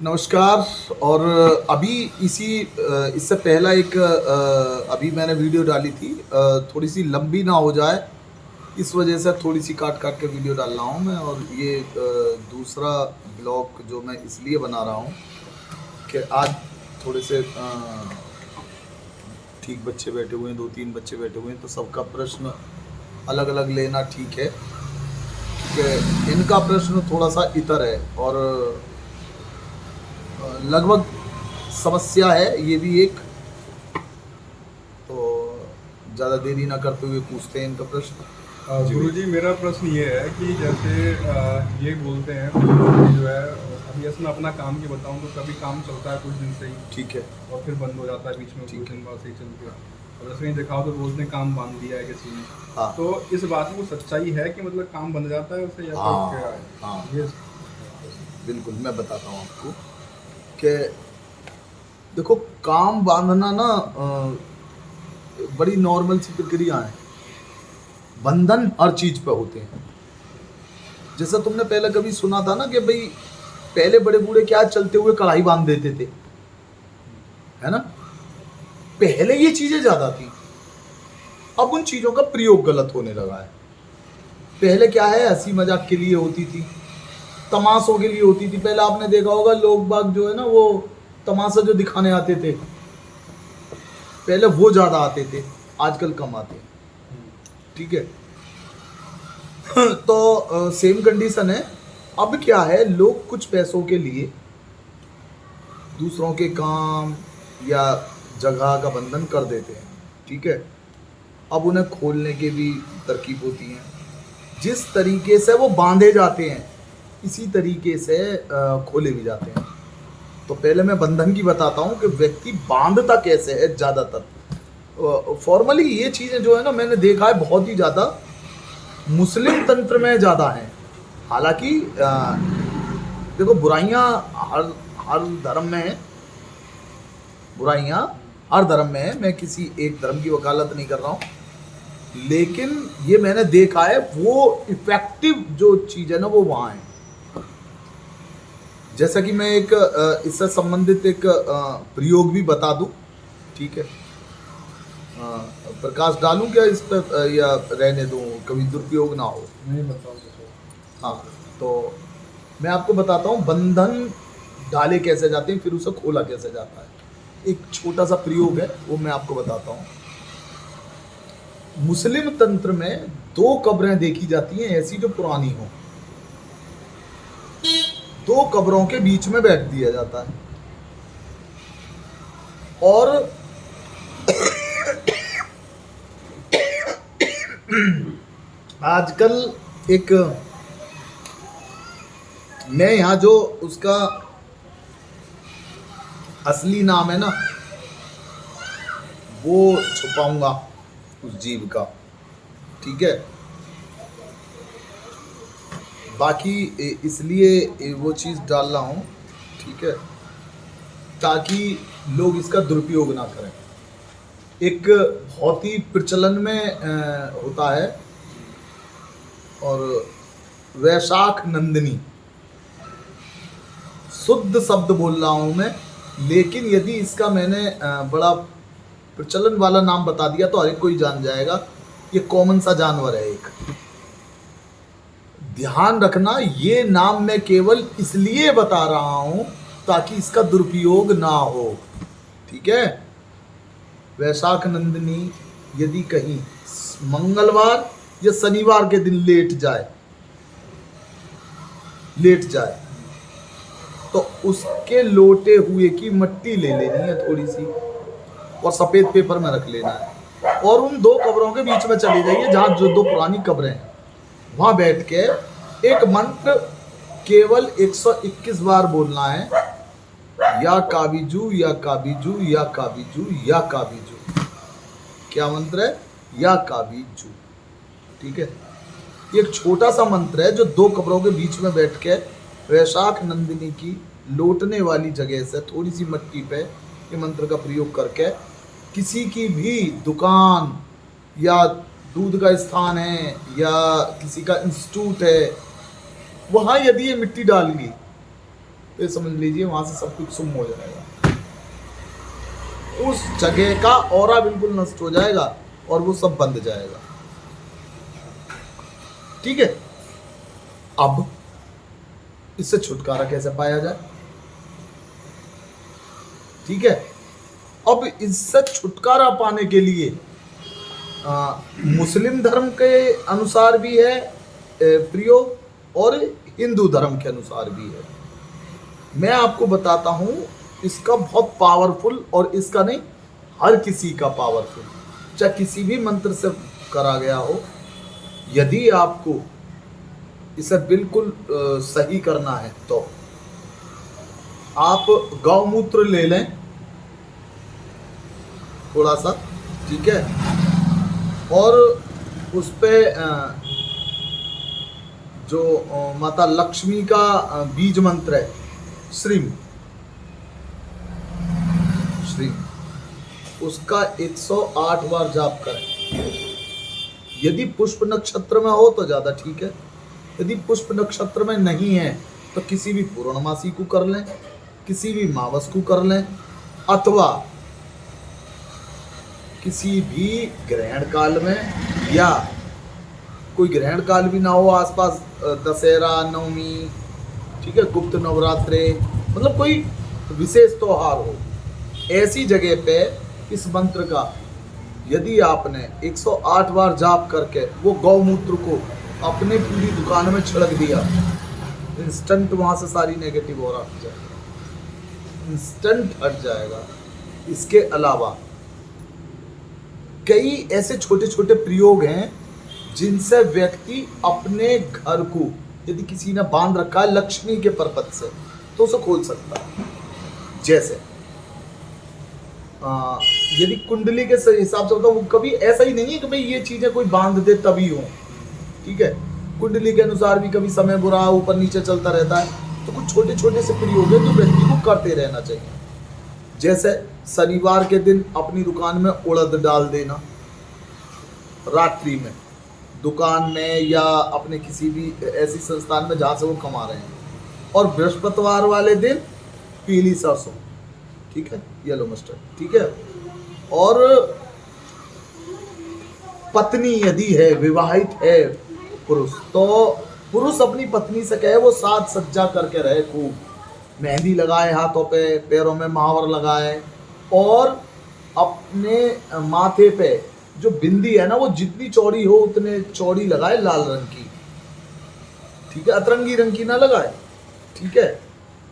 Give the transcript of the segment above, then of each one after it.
नमस्कार। और अभी इससे पहला एक अभी मैंने वीडियो डाली थी, थोड़ी सी लंबी ना हो जाए इस वजह से थोड़ी सी काट काट के वीडियो डाल रहा हूँ मैं। और ये दूसरा ब्लॉग जो मैं इसलिए बना रहा हूँ कि आज थोड़े से ठीक बच्चे बैठे हुए हैं, 2-3 बच्चे बैठे हुए हैं, तो सबका प्रश्न अलग अलग लेना ठीक है कि इनका प्रश्न थोड़ा सा इतर है और लगभग समस्या है ये भी एक। तो ज़्यादा देरी ना करते हुए पूछते हैं इनका प्रश्न। जी गुरुजी, मेरा प्रश्न ये है कि जैसे ये बोलते हैं कि जो है अभी ऐसे मैं अपना काम की बताऊं तो कभी काम चलता है कुछ दिन से ही ठीक है। और फिर बंद हो जाता है बीच में, कुछ ठीक है। दिन बाद सही चल गया और ऐसे ही देखा हो तो बोलते हैं काम बांध दिया है किसी ने। हाँ तो इस बात में कुछ सच्चाई है कि मतलब काम बंद जाता है उससे या फिर क्या हाँ हाँ, है ये? बिल्कुल मैं बताता हूँ आपको कि देखो, काम बांधना ना बड़ी नॉर्मल सी प्रक्रिया है। बंधन हर चीज पे होते हैं। जैसा तुमने पहले कभी सुना था ना कि भाई पहले बड़े बूढ़े क्या चलते हुए कढ़ाई बांध देते थे, है ना। पहले ये चीजें ज्यादा थी, अब उन चीजों का प्रयोग गलत होने लगा है। पहले क्या है, हंसी मजाक के लिए होती थी, तमाशों के लिए होती थी। पहले आपने देखा होगा लोग बाग जो है ना वो तमाशा जो दिखाने आते थे, पहले वो ज्यादा आते थे, आजकल कम आते हैं। ठीक है। तो सेम कंडीशन है। अब क्या है, लोग कुछ पैसों के लिए दूसरों के काम या जगह का बंधन कर देते हैं। ठीक है। अब उन्हें खोलने की भी तरकीब होती है। जिस तरीके से वो बांधे जाते हैं इसी तरीके से खोले भी जाते हैं। तो पहले मैं बंधन की बताता हूँ कि व्यक्ति बांधता कैसे है। ज़्यादातर फॉर्मली ये चीज़ें जो है ना, मैंने देखा है बहुत ही ज़्यादा मुस्लिम तंत्र में ज़्यादा है। हालांकि देखो, बुराइयां हर हर धर्म में है। बुराइयां हर धर्म में है, मैं किसी एक धर्म की वकालत नहीं कर रहा हूँ, लेकिन ये मैंने देखा है वो इफेक्टिव जो चीज़ है ना वो वहाँ है। जैसा कि मैं एक इससे संबंधित एक प्रयोग भी बता दूं। ठीक है। प्रकाश डालूं क्या इस पर या रहने दूं, कभी दुरुपयोग ना हो। नहीं बताओ हाँ, तो मैं आपको बताता हूँ बंधन डाले कैसे जाते हैं, फिर उसे खोला कैसे जाता है। एक छोटा सा प्रयोग है वो मैं आपको बताता हूँ। मुस्लिम तंत्र में 2 कब्रें देखी जाती हैं ऐसी जो पुरानी हो। 2 कब्रों के बीच में बैठ दिया जाता है और आजकल एक, मैं यहाँ जो उसका असली नाम है ना वो छुपाऊंगा उस जीव का। ठीक है। बाकी इसलिए वो चीज़ डाल रहा हूँ। ठीक है, ताकि लोग इसका दुरुपयोग ना करें। एक बहुत ही प्रचलन में होता है, और वैशाख नंदिनी, शुद्ध शब्द बोल रहा हूँ मैं, लेकिन यदि इसका मैंने बड़ा प्रचलन वाला नाम बता दिया तो हर एक कोई जान जाएगा। ये कॉमन सा जानवर है एक। ध्यान रखना, ये नाम मैं केवल इसलिए बता रहा हूं ताकि इसका दुरुपयोग ना हो। ठीक है। वैशाख नंदिनी यदि कहीं मंगलवार या शनिवार के दिन लेट जाए तो उसके लोटे हुए की मट्टी ले लेनी है थोड़ी सी, और सफेद पेपर में रख लेना है, और उन 2 कब्रों के बीच में चले जाइए जहां जो 2 पुरानी कब्रें हैं, वहां बैठ के एक मंत्र केवल 121 बार बोलना है। या काबिजू या काबिजू या काबिजू या काबिजू। क्या मंत्र है? या काबिजू। ठीक है। ये एक छोटा सा मंत्र है जो 2 कब्रों के बीच में बैठ के वैशाख नंदिनी की लौटने वाली जगह से थोड़ी सी मिट्टी पे ये मंत्र का प्रयोग करके किसी की भी दुकान या दूध का स्थान है या किसी का इंस्टीट्यूट है, वहाँ यदि ये मिट्टी डाल ली तो ये समझ लीजिए वहां से सब कुछ सुम हो जाएगा, उस जगह का ऑरा बिल्कुल नष्ट हो जाएगा और वो सब बंद जाएगा। ठीक है, अब इससे छुटकारा कैसे पाया जाए? ठीक है, अब इससे छुटकारा पाने के लिए मुस्लिम धर्म के अनुसार भी है प्रयोग और हिंदू धर्म के अनुसार भी है। मैं आपको बताता हूं, इसका बहुत पावरफुल, और इसका नहीं, हर किसी का पावरफुल, चाहे किसी भी मंत्र से करा गया हो। यदि आपको इसे बिल्कुल सही करना है तो आप गौमूत्र ले लें थोड़ा सा, ठीक है, और उस पे जो माता लक्ष्मी का बीज मंत्र है, श्रीम श्रीम, उसका 108 बार जाप करें। यदि पुष्प नक्षत्र में हो तो ज़्यादा ठीक है, यदि पुष्प नक्षत्र में नहीं है तो किसी भी पूर्णमासी को कर लें, किसी भी मावस को कर लें, अथवा किसी भी ग्रहण काल में, या कोई ग्रहण काल भी ना हो आसपास, दशहरा, नवमी, ठीक है, गुप्त नवरात्रे, मतलब कोई विशेष त्योहार हो, ऐसी जगह पे इस मंत्र का यदि आपने 108 बार जाप करके वो गौमूत्र को अपने पूरी दुकान में छिड़क दिया, इंस्टेंट वहाँ से सारी नेगेटिव ऑरा हट जाएगा, इंस्टेंट हट जाएगा। इसके अलावा कई ऐसे छोटे छोटे प्रयोग हैं जिनसे व्यक्ति अपने घर को, यदि किसी ने बांध रखा है लक्ष्मी के पर्पज से, तो उसे खोल सकता है। जैसे यदि कुंडली के हिसाब से बताओ, वो कभी ऐसा ही नहीं है कि भाई ये चीजें कोई बांध दे तभी हो, ठीक है, कुंडली के अनुसार भी कभी समय बुरा ऊपर नीचे चलता रहता है, तो कुछ छोटे छोटे से प्रयोग है जो व्यक्ति को करते रहना चाहिए। जैसे शनिवार के दिन अपनी दुकान में उड़द डाल देना, रात्रि में दुकान में या अपने किसी भी ऐसी संस्थान में जहाँ से वो कमा रहे हैं, और बृहस्पतिवार वाले दिन पीली सरसों, ठीक है, येलो मस्टर्ड, ठीक है। और पत्नी यदि है, विवाहित है पुरुष, तो पुरुष अपनी पत्नी से कहे वो साज सज्जा करके रहे, खूब मेहंदी लगाए हाथों पे, पैरों में महावर लगाए, और अपने माथे पे जो बिंदी है ना वो जितनी चौड़ी हो उतने चौड़ी लगाए, लाल रंग की, ठीक है, अतरंगी रंग की ना लगाए, ठीक है,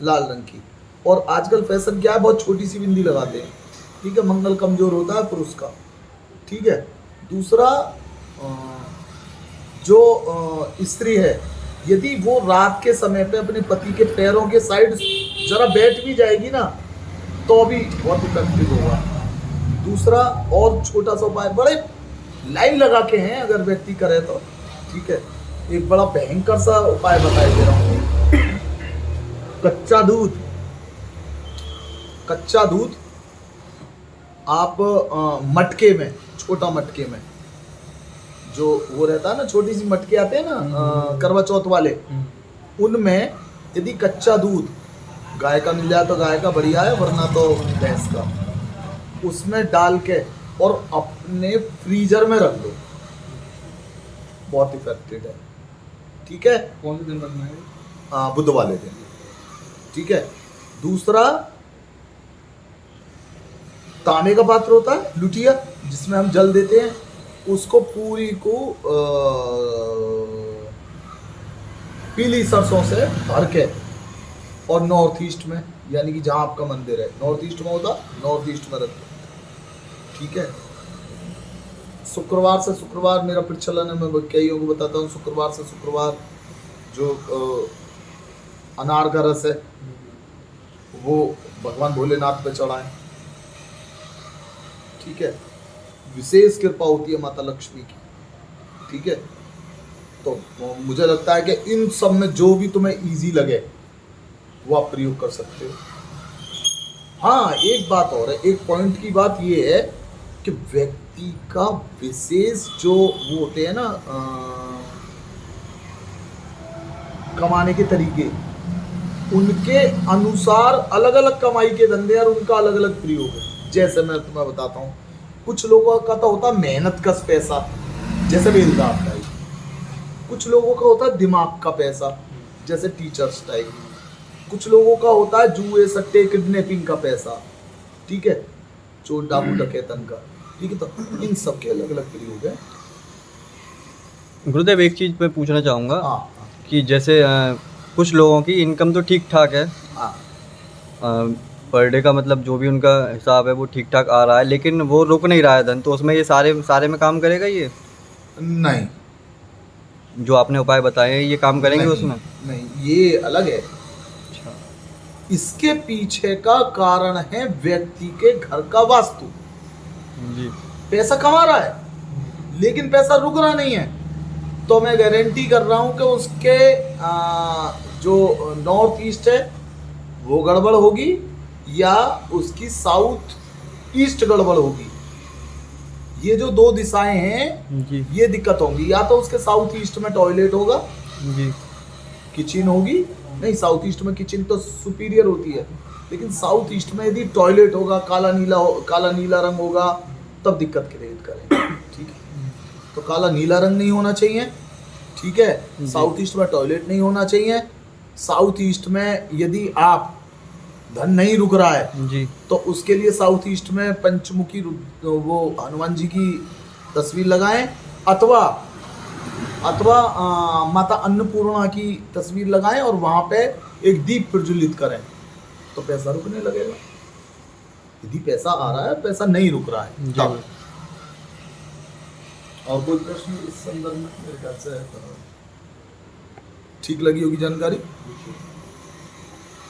लाल रंग की। और आजकल फैशन क्या है, बहुत छोटी सी बिंदी लगाते हैं, ठीक है, मंगल कमजोर होता है पुरुष का, ठीक है। दूसरा, जो स्त्री है, यदि वो रात के समय पे अपने पति के पैरों के साइड जरा बैठ भी जाएगी ना तो भी बहुत इफेक्टिव होगा। दूसरा और छोटा सा उपाय, बड़े लाइन लगा के हैं अगर व्यक्ति करे तो, ठीक है, एक बड़ा भयंकर सा उपाय बताए दे रहा हूँ। कच्चा दूध, कच्चा दूध आप मटके में, छोटा मटके में, जो वो रहता है ना, छोटी सी मटके आते हैं ना करवा चौथ वाले, उनमें यदि कच्चा दूध गाय का मिल जाए तो गाय का बढ़िया है, वरना तो भैंस का, उसमें डाल के और अपने फ्रीजर में रख दो, बहुत इफेक्टिव है, ठीक है। कौन से दिन रखना है? बुध वाले दिन, ठीक है। दूसरा, तांबे का पात्र होता है, लुटिया, जिसमें हम जल देते हैं, उसको पूरी को पीली सरसों से भर के, और नॉर्थ ईस्ट में, यानी कि जहाँ आपका मंदिर है नॉर्थ ईस्ट में होता, नॉर्थ ईस्ट में रखो, ठीक है। शुक्रवार से शुक्रवार मेरा प्रचलन है, मैं कईयों को बताता हूँ, शुक्रवार से शुक्रवार जो अनार का रस है वो भगवान भोलेनाथ पे चढ़ाएं, ठीक है, विशेष कृपा होती है माता लक्ष्मी की, ठीक है। तो मुझे लगता है कि इन सब में जो भी तुम्हें इजी लगे वो आप प्रयोग कर सकते हो। हाँ, एक बात और है, एक पॉइंट की बात ये है कि व्यक्ति का विशेष जो वो होते हैं ना कमाने के तरीके, उनके अनुसार अलग अलग कमाई के धंधे और उनका अलग अलग प्रयोग है। जैसे मैं तुम्हें बताता हूँ, कुछ लोगों का तो होता मेहनत का पैसा, जैसे बेलदार टाइप। कुछ लोगों का होता है दिमाग का पैसा, जैसे टीचर्स टाइप। कुछ लोगों का होता है जुए सट्टे किडनैपिंग का पैसा, ठीक है, चोर डाकू डकैतन का, ठीक है। तो इन सब के अलग अलग प्रयोग है। गुरुदेव, एक चीज़ मैं पूछना चाहूँगा हाँ कि जैसे कुछ लोगों की इनकम तो ठीक ठाक है, हाँ पर डे का मतलब जो भी उनका हिसाब है वो ठीक ठाक आ रहा है, लेकिन वो रुक नहीं रहा है धन, तो उसमें ये सारे में काम करेगा ये नहीं जो आपने उपाय बताए हैं, ये काम करेंगे नहीं, उसमें? नहीं, ये अलग है। इसके पीछे का कारण है व्यक्ति के घर का वास्तु। जी पैसा कमा रहा है लेकिन पैसा रुक रहा नहीं है, तो मैं गारंटी कर रहा हूं कि उसके जो नॉर्थ ईस्ट है वो गड़बड़ होगी, या उसकी साउथ ईस्ट गड़बड़ होगी। ये जो दो दिशाएं हैं जी ये दिक्कत होंगी। या तो उसके साउथ ईस्ट में टॉयलेट होगा, जी किचन होगी, नहीं साउथ ईस्ट में किचन तो सुपीरियर होती है, लेकिन साउथ ईस्ट में यदि टॉयलेट होगा, काला नीला रंग होगा, तब दिक्कत क्रिएट करेगा, ठीक है। तो काला नीला रंग नहीं होना चाहिए, ठीक है। साउथ ईस्ट में टॉयलेट नहीं होना चाहिए। साउथ ईस्ट में यदि आप धन नहीं रुक रहा है जी तो उसके लिए साउथ ईस्ट में पंचमुखी वो हनुमान जी की तस्वीर लगाएं, अथवा माता अन्नपूर्णा की तस्वीर लगाएं और वहां पे एक दीप प्रज्वलित करें, तो पैसा रुकने लगेगा। यदि पैसा आ रहा है, पैसा नहीं रुक रहा है तब। और कोई प्रश्न इस संदर्भ में? मेरे ख्याल से ठीक लगी होगी जानकारी।